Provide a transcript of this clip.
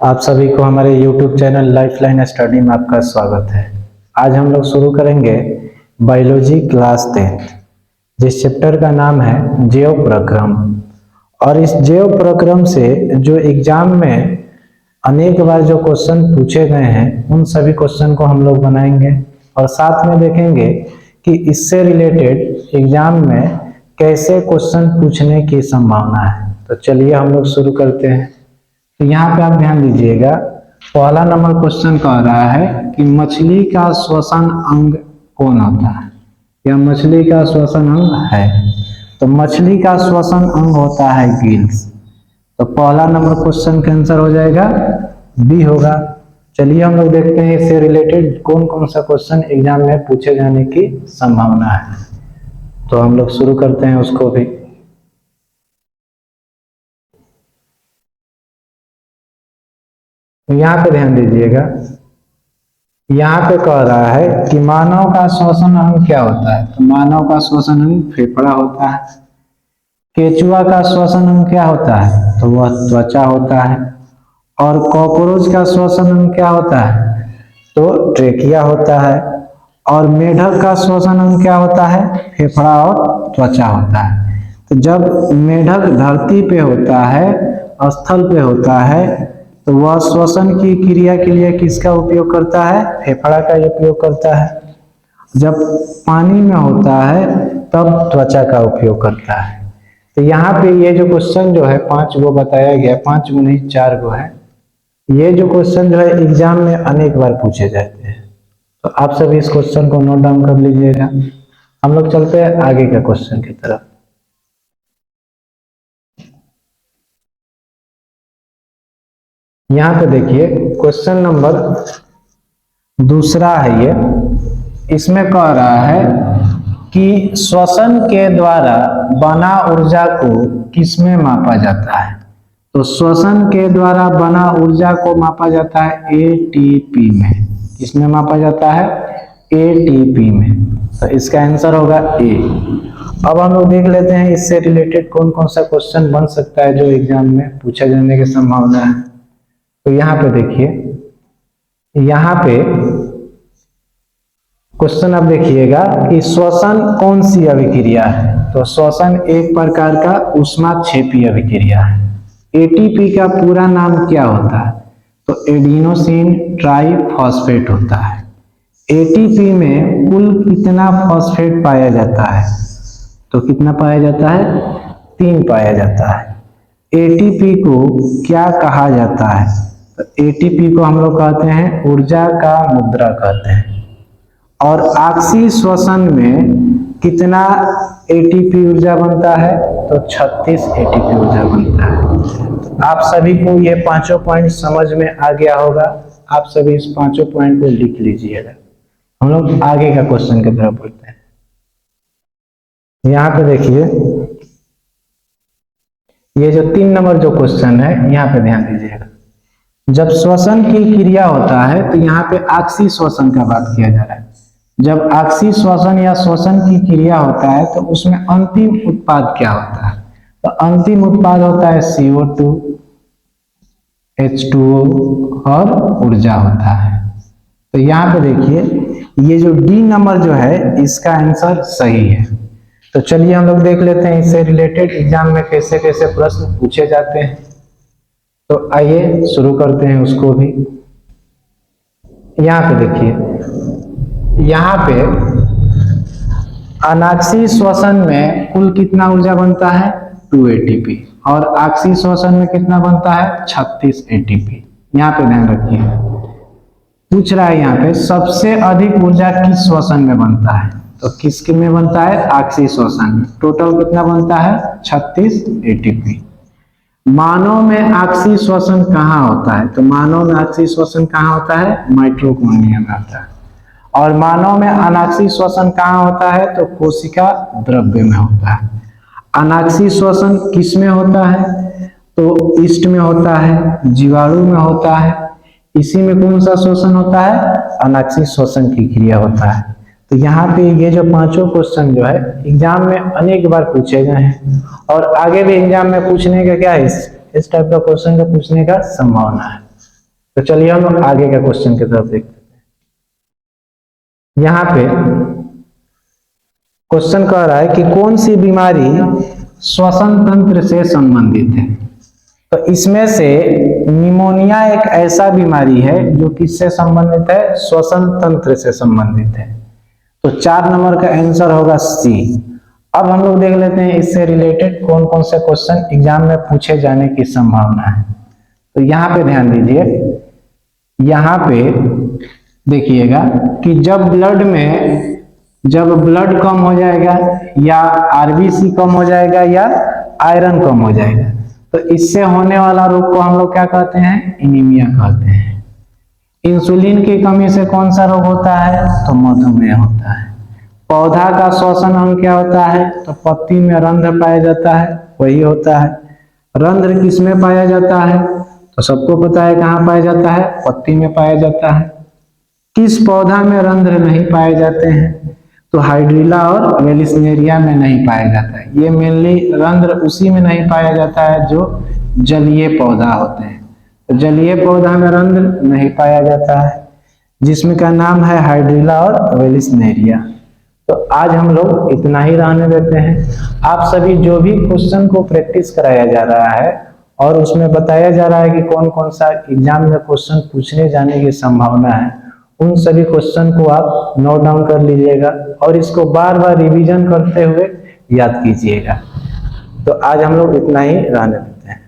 आप सभी को हमारे YouTube चैनल लाइफलाइन स्टडी में आपका स्वागत है। आज हम लोग शुरू करेंगे बायोलॉजी क्लास 10 जिस चैप्टर का नाम है जैव प्रक्रम। और इस जैव प्रक्रम से जो एग्जाम में अनेक बार जो क्वेश्चन पूछे गए हैं उन सभी क्वेश्चन को हम लोग बनाएंगे और साथ में देखेंगे कि इससे रिलेटेड एग्जाम में कैसे क्वेश्चन पूछने की संभावना है। तो चलिए हम लोग शुरू करते हैं। तो यहाँ पे आप ध्यान दीजिएगा, पहला नंबर क्वेश्चन कह रहा है कि मछली का श्वसन अंग कौन होता है या मछली का श्वसन अंग है। तो मछली का श्वसन अंग होता है गिल्स। तो पहला नंबर क्वेश्चन का आंसर हो जाएगा बी होगा। चलिए हम लोग देखते हैं इससे रिलेटेड कौन कौन सा क्वेश्चन एग्जाम में पूछे जाने की संभावना है। तो हम लोग शुरू करते हैं उसको भी। यहाँ पे ध्यान दीजिएगा, यहाँ पे कह रहा है कि मानव का श्वसन अंग क्या होता है। तो मानव का श्वसन अंग फेफड़ा होता है। केचुआ का श्वसन अंग क्या होता है, तो वह त्वचा होता है। और कॉकरोच का श्वसन अंग क्या होता है, तो ट्रेकिया होता है। और मेढक का श्वसन अंग क्या होता है, फेफड़ा और त्वचा होता है। तो जब मेढक धरती पे होता है, स्थल पे होता है, तो वह श्वसन की क्रिया के लिए किसका उपयोग करता है, फेफड़ा का उपयोग करता है। जब पानी में होता है तब त्वचा का उपयोग करता है। तो यहाँ पे ये जो क्वेश्चन जो है 5 गो बताया गया, 5 गो नहीं 4 गो है। ये जो क्वेश्चन जो है एग्जाम में अनेक बार पूछे जाते हैं। तो आप सभी इस क्वेश्चन को नोट डाउन कर लीजिएगा। हम लोग चलते हैं आगे के क्वेश्चन की तरफ। यहाँ पे देखिए क्वेश्चन नंबर दूसरा है ये। इसमें कह रहा है कि श्वसन के द्वारा बना ऊर्जा को किसमें मापा जाता है। तो श्वसन के द्वारा बना ऊर्जा को मापा जाता है एटीपी में। किसमें मापा जाता है, एटीपी में। तो इसका आंसर होगा ए। अब हम लोग देख लेते हैं इससे रिलेटेड कौन कौन सा क्वेश्चन बन सकता है जो एग्जाम में पूछा जाने की संभावना है। तो यहाँ पे देखिए, यहाँ पे क्वेश्चन आप देखिएगा कि श्वसन कौन सी अभिक्रिया है। तो श्वसन एक प्रकार का ऊष्माक्षेपी अभिक्रिया है। एटीपी का पूरा नाम क्या होता है, तो एडिनोसिन ट्राइफॉस्फेट होता है। एटीपी में कुल कितना फॉस्फेट पाया जाता है, तो कितना पाया जाता है, 3 पाया जाता है। एटीपी को क्या कहा जाता है, तो एटीपी को हम लोग कहते हैं ऊर्जा का मुद्रा कहते हैं। और ऑक्सी श्वसन में कितना एटीपी ऊर्जा बनता है, तो 36 एटीपी ऊर्जा बनता है। तो आप सभी को ये 5 पॉइंट समझ में आ गया होगा। आप सभी इस 5 पॉइंट को लिख लीजिएगा। हम लोग आगे का क्वेश्चन की तरफ बढ़ते हैं। यहाँ पे देखिए, ये जो 3 नंबर जो क्वेश्चन है यहाँ पे ध्यान दीजिएगा। जब श्वसन की क्रिया होता है तो यहाँ पे ऑक्सी श्वसन का बात किया जा रहा है। जब ऑक्सी श्वसन या श्वसन की क्रिया होता है तो उसमें अंतिम उत्पाद क्या होता है, तो अंतिम उत्पाद होता है CO2, H2O और ऊर्जा होता है। तो यहाँ पे देखिए ये जो डी नंबर जो है इसका आंसर सही है। तो चलिए हम लोग देख लेते हैं इससे रिलेटेड एग्जाम में कैसे कैसे प्रश्न पूछे जाते हैं। तो आइए शुरू करते हैं उसको भी। यहाँ पे देखिए, यहाँ पे अनाक्सी श्वसन में कुल कितना ऊर्जा बनता है, 2 एटीपी। और ऑक्सी श्वसन में कितना बनता है, 36 एटीपी। यहाँ पे ध्यान रखिए, पूछ रहा है यहाँ पे सबसे अधिक ऊर्जा किस श्वसन में बनता है, तो किसके में बनता है, ऑक्सी श्वसन में। टोटल कितना बनता है, 36 एटीपी। मानव में ऑक्सी श्वसन कहाँ होता है, तो मानव में ऑक्सी श्वसन कहाँ होता है, माइटोकॉन्ड्रिया में होता है। और मानव में अनाक्सी श्वसन कहाँ होता है, तो कोशिका द्रव्य में होता है। अनाक्सी श्वसन किस में होता है, तो ईस्ट में होता है, जीवाणु में होता है। इसी में कौन सा श्वसन होता है, अनाक्सी श्वसन की क्रिया होता है। तो यहाँ पे ये जो 5 क्वेश्चन जो है एग्जाम में अनेक बार पूछे गए हैं और आगे भी एग्जाम में पूछने का क्या है, इस टाइप का क्वेश्चन का पूछने का संभावना है। तो चलिए हम लोग आगे के क्वेश्चन की तरफ देखते हैं। यहाँ पे क्वेश्चन कह रहा है कि कौन सी बीमारी श्वसन तंत्र से संबंधित है। तो इसमें से निमोनिया एक ऐसा बीमारी है जो किससे संबंधित है, श्वसन तंत्र से संबंधित है। तो 4 नंबर का आंसर होगा सी। अब हम लोग देख लेते हैं इससे रिलेटेड कौन कौन से क्वेश्चन एग्जाम में पूछे जाने की संभावना है। तो यहाँ पे ध्यान दीजिए, यहाँ पे देखिएगा कि जब ब्लड कम हो जाएगा या आरबीसी कम हो जाएगा या आयरन कम हो जाएगा, तो इससे होने वाला रोग को हम लोग क्या कहते हैं, एनीमिया कहते हैं। इंसुलिन की कमी से कौन सा रोग होता है, तो मधुमेह होता है। पौधा का श्वसन अंग क्या होता है, तो पत्ती में रंध्र पाया जाता है, वही होता है। रंध्र किस में पाया जाता है, तो सबको पता है कहाँ पाया जाता है, पत्ती में पाया जाता है। किस पौधा में रंध्र नहीं पाए जाते हैं, तो हाइड्रिला और वेलिस्नेरिया में नहीं पाया जाता है। ये मेनली रंध्र उसी में नहीं पाया जाता है जो जलीय पौधा होते हैं। तो जलीय पौधा में रंध्र नहीं पाया जाता है, जिसमें का नाम है हाइड्रिला और वेलिस्नेरिया। तो आज हम लोग इतना ही रहने देते हैं। आप सभी जो भी क्वेश्चन को प्रैक्टिस कराया जा रहा है और उसमें बताया जा रहा है कि कौन कौन सा एग्जाम में क्वेश्चन पूछने जाने की संभावना है, उन सभी क्वेश्चन को आप नोट डाउन कर लीजिएगा और इसको बार बार रिवीजन करते हुए याद कीजिएगा। तो आज हम लोग इतना ही रहने देते हैं।